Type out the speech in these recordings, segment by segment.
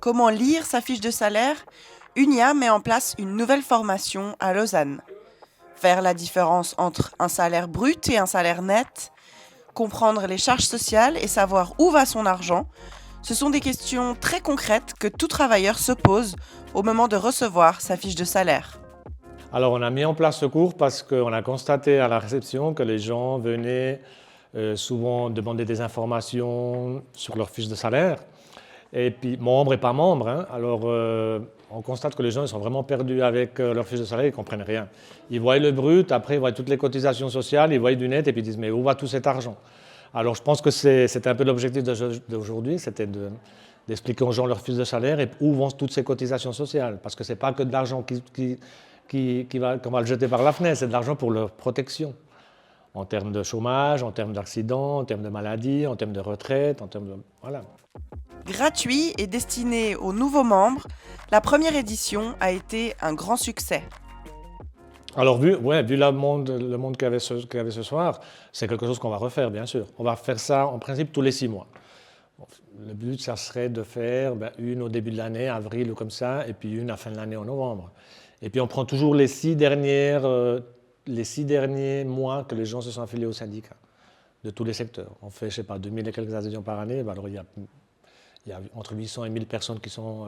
comment lire sa fiche de salaire, Unia met en place une nouvelle formation à Lausanne. Faire la différence entre un salaire brut et un salaire net, comprendre les charges sociales et savoir où va son argent, ce sont des questions très concrètes que tout travailleur se pose au moment de recevoir sa fiche de salaire. Alors on a mis en place ce cours parce qu'on a constaté à la réception que les gens venaient souvent demander des informations sur leur fiche de salaire, et puis membres et pas membres, hein. Alors on constate que les gens ils sont vraiment perdus avec leur fiche de salaire, ils ne comprennent rien. Ils voient le brut, après ils voient toutes les cotisations sociales, ils voient du net et puis ils disent mais où va tout cet argent? Alors je pense que c'était un peu l'objectif d'aujourd'hui, c'était d'expliquer aux gens leur fiche de salaire et où vont toutes ces cotisations sociales, parce que ce n'est pas que de l'argent qu'on va le jeter par la fenêtre, c'est de l'argent pour leur protection, en termes de chômage, en termes d'accident, en termes de maladie, en termes de retraite, en termes de... Voilà. Gratuit et destiné aux nouveaux membres, la première édition a été un grand succès. Alors vu le monde qu'il y avait ce soir, c'est quelque chose qu'on va refaire, bien sûr. On va faire ça en principe tous les 6 mois. Le but, ça serait de faire une au début de l'année, avril ou comme ça, et puis une à la fin de l'année en novembre. Et puis on prend toujours les 6 derniers mois que les gens se sont affiliés au syndicat, de tous les secteurs. On fait, je ne sais pas, 2000 et quelques adhésions par année, alors il y a entre 800 et 1000 personnes qui sont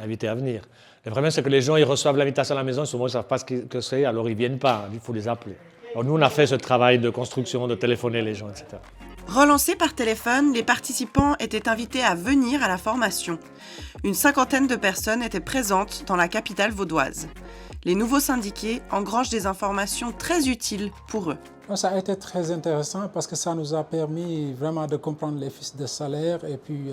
invitées à venir. Le problème, c'est que les gens, ils reçoivent l'invitation à la maison, souvent ils ne savent pas ce que c'est, alors ils ne viennent pas, il faut les appeler. Alors nous, on a fait ce travail de construction, de téléphoner les gens, etc. Relancés par téléphone, les participants étaient invités à venir à la formation. Une 50aine de personnes étaient présentes dans la capitale vaudoise. Les nouveaux syndiqués engrangent des informations très utiles pour eux. Ça a été très intéressant parce que ça nous a permis vraiment de comprendre les fiches de salaire et puis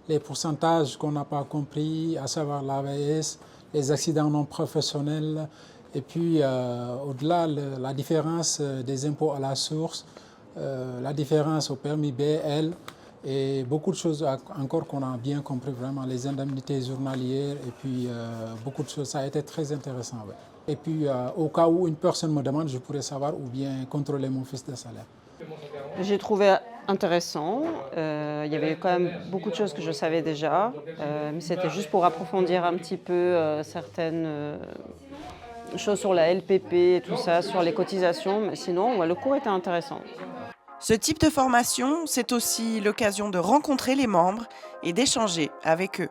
les pourcentages qu'on n'a pas compris, à savoir l'AVS, les accidents non professionnels et puis au-delà la différence des impôts à la source, la différence au permis BL et beaucoup de choses encore qu'on a bien compris, vraiment les indemnités journalières et puis beaucoup de choses. Ça a été très intéressant. Ouais. Et puis au cas où une personne me demande, je pourrais savoir ou bien contrôler mon fiche de salaire. J'ai trouvé intéressant. Il y avait quand même beaucoup de choses que je savais déjà, mais c'était juste pour approfondir un petit peu certaines choses sur la LPP et tout ça, sur les cotisations. Mais sinon, le cours était intéressant. Ce type de formation, c'est aussi l'occasion de rencontrer les membres et d'échanger avec eux.